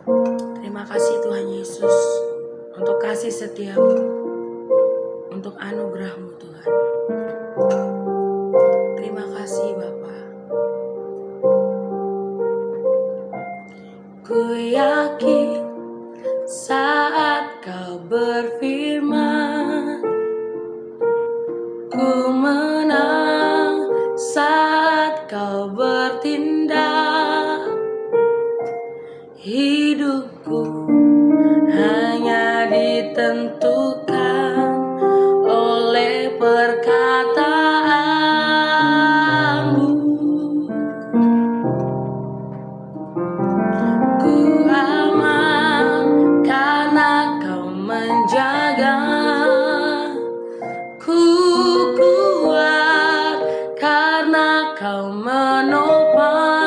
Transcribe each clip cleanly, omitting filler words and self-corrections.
Terima kasih Tuhan Yesus untuk kasih setiamu, untuk anugerah-Mu Tuhan. Terima kasih Bapa. Ku yakin saat Kau berfirman, ku menang saat Kau bertindak. Hidupku hanya ditentukan oleh perkataanmu. Ku aman karena Kau menjaga. Ku kuat karena Kau menopang.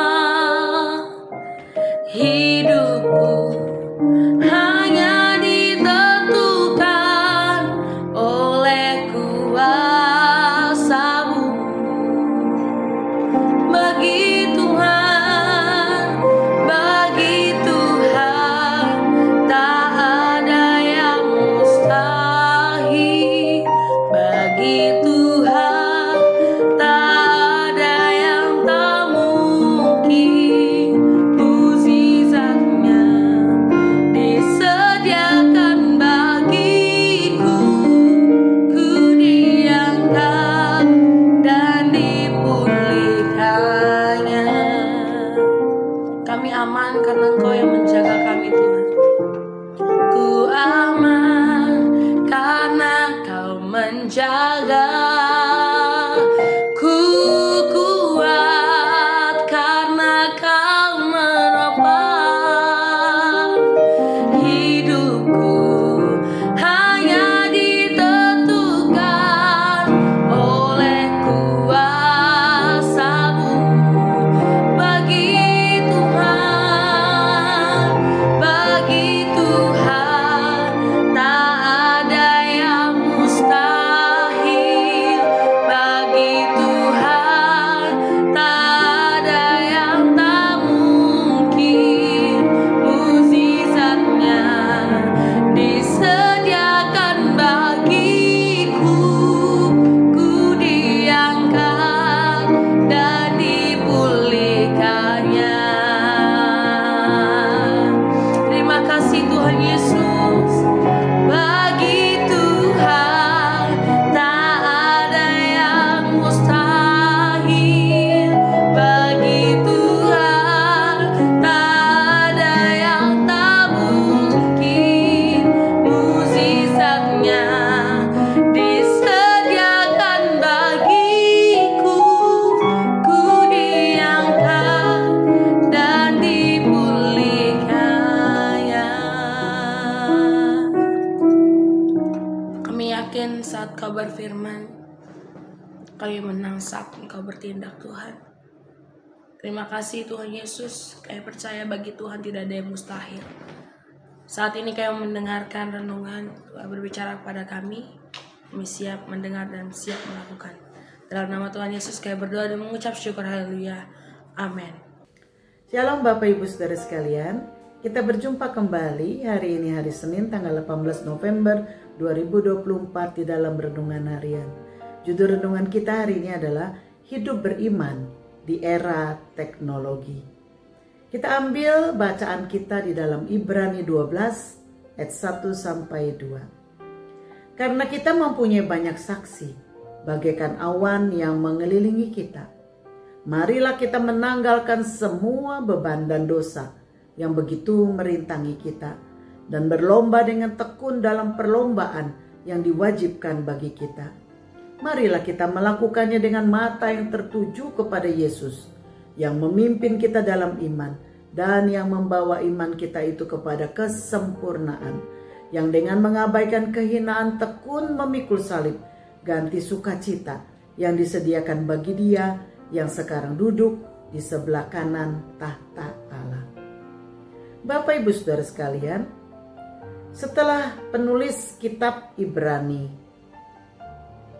Hidupku hanya ditentukan oleh kuasa-Mu. Bagi Tuhan tak ada yang mustahil. Bagi Tuhan tak ada yang tak mungkin. Mukjizatnya disediakan bagiku. Ku diangkat dan dipulihkannya. Kami aman karena Engkau yang menjaga kami Tuhan. Ku aman karena Kau menjaga. Ku kuat karena Kau menopang. Hidupku hanya ditentukan oleh kuasa-Mu. Bagi Tuhan tak ada yang mustahil. Bagi Tuhan tak ada yang tak mungkin. Mukjizatnya disediakan bagiku. Ku diangkat dan dipulihkannya. Terima kasih Tuhan Yesus. Bagi Tuhan tak ada yang mustahil. Bagi Tuhan tak ada yang tak mungkin. Mukjizatnya disediakan bagiku. Ku diangkat dan dipulihkannya. Kami yakin saat Kau berfirman, kami menang saat Engkau bertindak Tuhan. Terima kasih Tuhan Yesus. Kami percaya bagi Tuhan tidak ada yang mustahil. Saat ini kami mendengarkan renungan Tuhan berbicara kepada kami. Kami siap mendengar dan siap melakukan. Dalam nama Tuhan Yesus kami berdoa dan mengucap syukur. Haleluya. Amin. Shalom Bapak Ibu Saudara sekalian. Kita berjumpa kembali hari ini hari Senin tanggal 18 November 2024 di dalam renungan harian. Judul renungan kita hari ini adalah Hidup Beriman di Era Teknologi. Kita ambil bacaan kita di dalam Ibrani 12 ayat 1 sampai 2. Karena kita mempunyai banyak saksi bagaikan awan yang mengelilingi kita. Marilah kita menanggalkan semua beban dan dosa yang begitu merintangi kita dan berlomba dengan tekun dalam perlombaan yang diwajibkan bagi kita. Marilah kita melakukannya dengan mata yang tertuju kepada Yesus yang memimpin kita dalam iman dan yang membawa iman kita itu kepada kesempurnaan, yang dengan mengabaikan kehinaan tekun memikul salib ganti sukacita yang disediakan bagi Dia yang sekarang duduk di sebelah kanan tahta Allah. Bapak Ibu Saudara sekalian, setelah penulis kitab Ibrani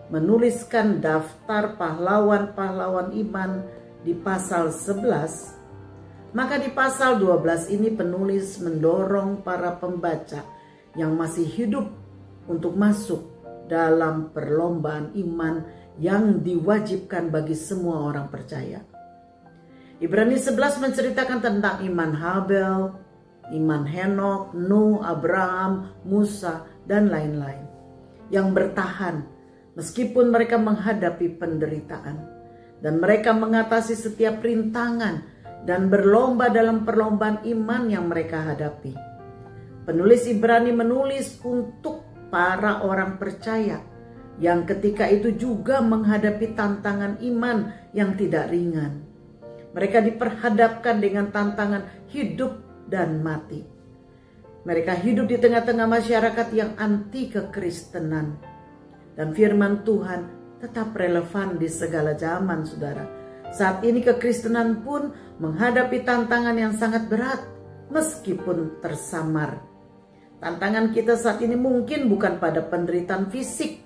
menuliskan daftar pahlawan-pahlawan iman di pasal 11, Maka di pasal 12 ini penulis mendorong para pembaca yang masih hidup untuk masuk dalam perlombaan iman yang diwajibkan bagi semua orang percaya. Ibrani 11 menceritakan tentang iman Habel, iman Henok, Nuh, Abraham, Musa, dan lain-lain yang bertahan meskipun mereka menghadapi penderitaan dan mereka mengatasi setiap rintangan dan berlomba dalam perlombaan iman yang mereka hadapi. Penulis Ibrani menulis untuk para orang percaya yang ketika itu juga menghadapi tantangan iman yang tidak ringan. Mereka diperhadapkan dengan tantangan hidup dan mati. Mereka hidup di tengah-tengah masyarakat yang anti kekristenan. Dan firman Tuhan tetap relevan di segala zaman, saudara. Saat ini kekristenan pun menghadapi tantangan yang sangat berat meskipun tersamar. Tantangan kita saat ini mungkin bukan pada penderitaan fisik,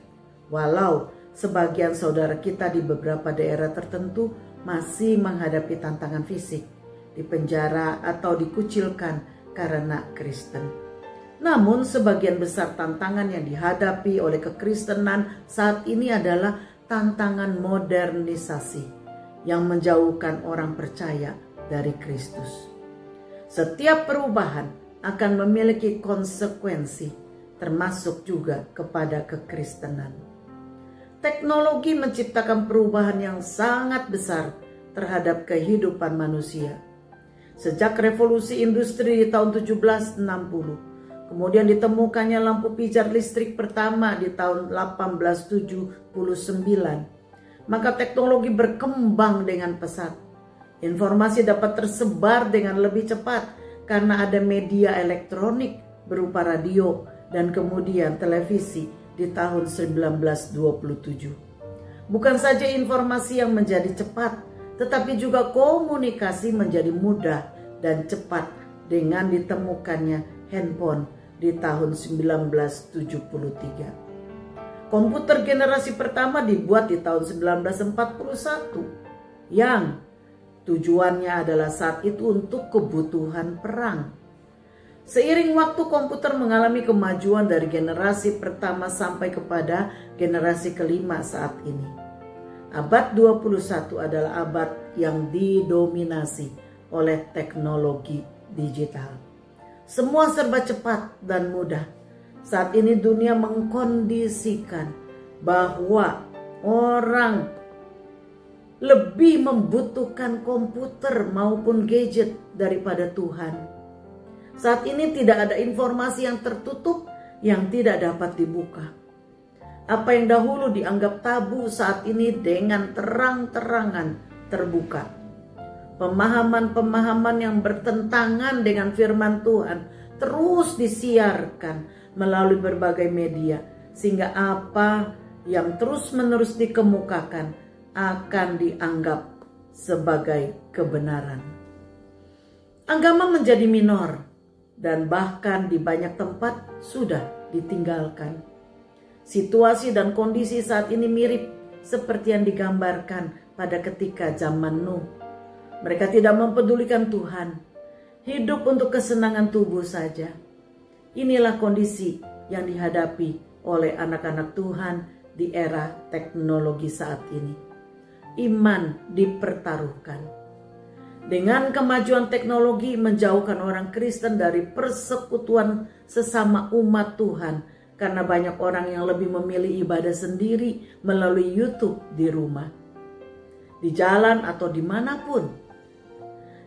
walau sebagian saudara kita di beberapa daerah tertentu masih menghadapi tantangan fisik, dipenjara atau dikucilkan karena Kristen. Namun sebagian besar tantangan yang dihadapi oleh kekristenan saat ini adalah tantangan modernisasi yang menjauhkan orang percaya dari Kristus. Setiap perubahan akan memiliki konsekuensi, termasuk juga kepada kekristenan. Teknologi menciptakan perubahan yang sangat besar terhadap kehidupan manusia. Sejak revolusi industri di tahun 1760, kemudian ditemukannya lampu pijar listrik pertama di tahun 1879, maka teknologi berkembang dengan pesat. Informasi dapat tersebar dengan lebih cepat karena ada media elektronik berupa radio dan kemudian televisi di tahun 1927. Bukan saja informasi yang menjadi cepat, tetapi juga komunikasi menjadi mudah dan cepat dengan ditemukannya handphone di tahun 1973. Komputer generasi pertama dibuat di tahun 1941 yang tujuannya adalah saat itu untuk kebutuhan perang. Seiring waktu komputer mengalami kemajuan dari generasi pertama sampai kepada generasi kelima saat ini. Abad 21 adalah abad yang didominasi oleh teknologi digital. Semua serba cepat dan mudah. Saat ini dunia mengkondisikan bahwa orang lebih membutuhkan komputer maupun gadget daripada Tuhan. Saat ini tidak ada informasi yang tertutup yang tidak dapat dibuka. Apa yang dahulu dianggap tabu saat ini dengan terang-terangan terbuka. Pemahaman-pemahaman yang bertentangan dengan firman Tuhan terus disiarkan melalui berbagai media, sehingga apa yang terus-menerus dikemukakan akan dianggap sebagai kebenaran. Agama menjadi minor dan bahkan di banyak tempat sudah ditinggalkan. Situasi dan kondisi saat ini mirip seperti yang digambarkan pada ketika zaman Nuh. Mereka tidak mempedulikan Tuhan, hidup untuk kesenangan tubuh saja. Inilah kondisi yang dihadapi oleh anak-anak Tuhan di era teknologi saat ini. Iman dipertaruhkan. Dengan kemajuan teknologi menjauhkan orang Kristen dari persekutuan sesama umat Tuhan, karena banyak orang yang lebih memilih ibadah sendiri melalui YouTube di rumah, di jalan atau dimanapun.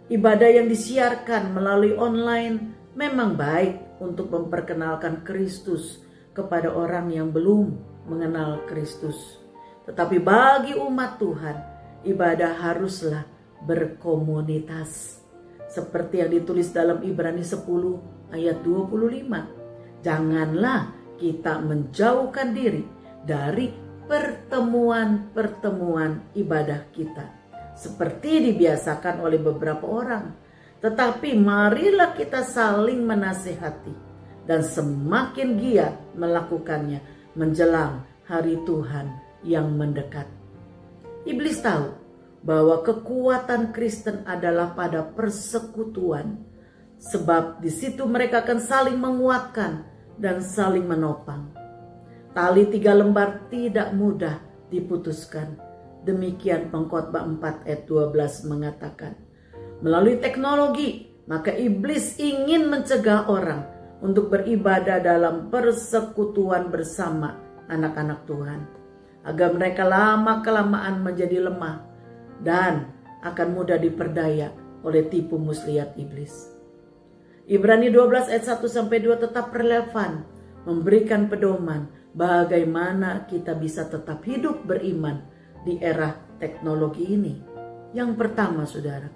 Ibadah yang disiarkan melalui online memang baik untuk memperkenalkan Kristus kepada orang yang belum mengenal Kristus. Tetapi bagi umat Tuhan, ibadah haruslah berkomunitas. Seperti yang ditulis dalam Ibrani 10 ayat 25. Janganlah kita menjauhkan diri dari pertemuan-pertemuan ibadah kita, seperti dibiasakan oleh beberapa orang. Tetapi marilah kita saling menasihati dan semakin giat melakukannya menjelang hari Tuhan yang mendekat. Iblis tahu bahwa kekuatan Kristen adalah pada persekutuan, sebab di situ mereka akan saling menguatkan dan saling menopang. Tali 3 lembar tidak mudah diputuskan. Demikian Pengkhotbah 4 ayat 12 mengatakan. Melalui teknologi, maka iblis ingin mencegah orang untuk beribadah dalam persekutuan bersama anak-anak Tuhan, agar mereka lama-kelamaan menjadi lemah dan akan mudah diperdaya oleh tipu muslihat iblis. Ibrani 12 ayat 1-2 tetap relevan, memberikan pedoman bagaimana kita bisa tetap hidup beriman di era teknologi ini. Yang pertama, saudara,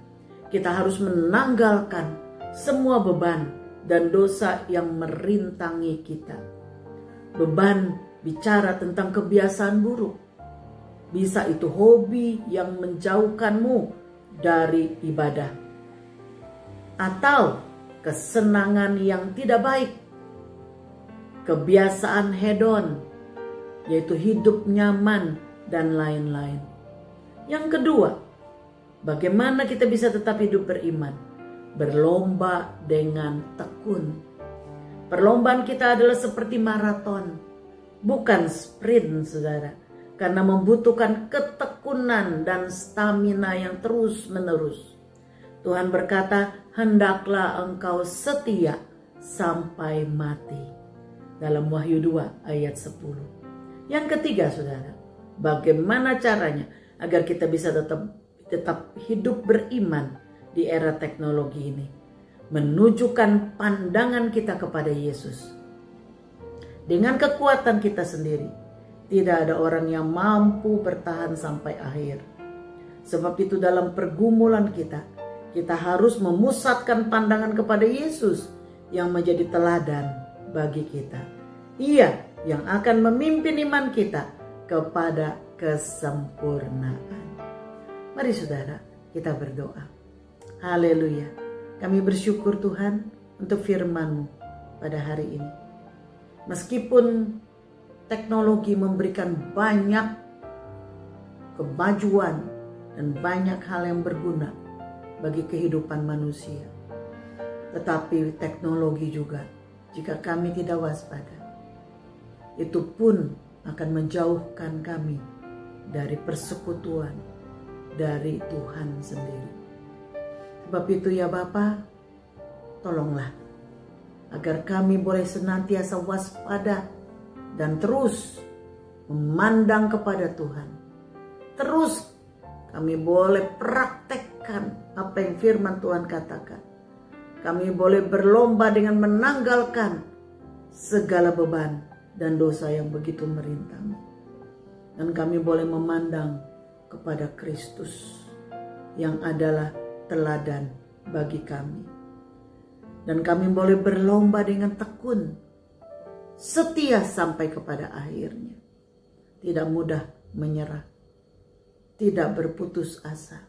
kita harus menanggalkan semua beban dan dosa yang merintangi kita. Beban bicara tentang kebiasaan buruk. Bisa itu hobi yang menjauhkanmu dari ibadah, atau kesenangan yang tidak baik, kebiasaan hedon, yaitu hidup nyaman dan lain-lain. Yang kedua, bagaimana kita bisa tetap hidup beriman? Berlomba dengan tekun. Perlombaan kita adalah seperti maraton, bukan sprint, saudara, karena membutuhkan ketekunan dan stamina yang terus-menerus. Tuhan berkata, hendaklah engkau setia sampai mati. Dalam Wahyu 2 ayat 10. Yang ketiga, saudara, bagaimana caranya agar kita bisa tetap hidup beriman di era teknologi ini? Menunjukkan pandangan kita kepada Yesus. Dengan kekuatan kita sendiri, tidak ada orang yang mampu bertahan sampai akhir. Sebab itu dalam pergumulan kita harus memusatkan pandangan kepada Yesus yang menjadi teladan bagi kita. Ia yang akan memimpin iman kita kepada kesempurnaan. Mari saudara, kita berdoa. Haleluya. Kami bersyukur Tuhan untuk firman-Mu pada hari ini. Meskipun teknologi memberikan banyak kemajuan dan banyak hal yang berguna bagi kehidupan manusia, tetapi teknologi juga, jika kami tidak waspada, itu pun akan menjauhkan kami dari persekutuan dari Tuhan sendiri. Sebab itu ya Bapa, tolonglah agar kami boleh senantiasa waspada dan terus memandang kepada Tuhan. Terus kami boleh praktekkan apa yang firman Tuhan katakan. Kami boleh berlomba dengan menanggalkan segala beban dan dosa yang begitu merintangi. Dan kami boleh memandang kepada Kristus yang adalah teladan bagi kami. Dan kami boleh berlomba dengan tekun, setia sampai kepada akhirnya. Tidak mudah menyerah, tidak berputus asa,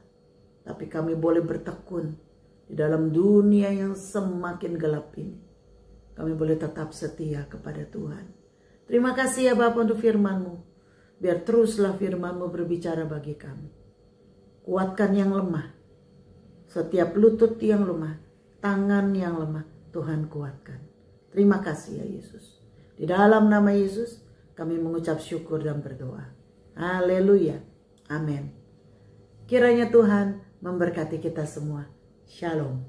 tapi kami boleh bertekun di dalam dunia yang semakin gelap ini. Kami boleh tetap setia kepada Tuhan. Terima kasih ya Bapa untuk firman-Mu. Biar teruslah firman-Mu berbicara bagi kami. Kuatkan yang lemah. Setiap lutut yang lemah, tangan yang lemah, Tuhan kuatkan. Terima kasih ya Yesus. Di dalam nama Yesus kami mengucap syukur dan berdoa. Haleluya. Amin. Kiranya Tuhan memberkati kita semua. Shalom.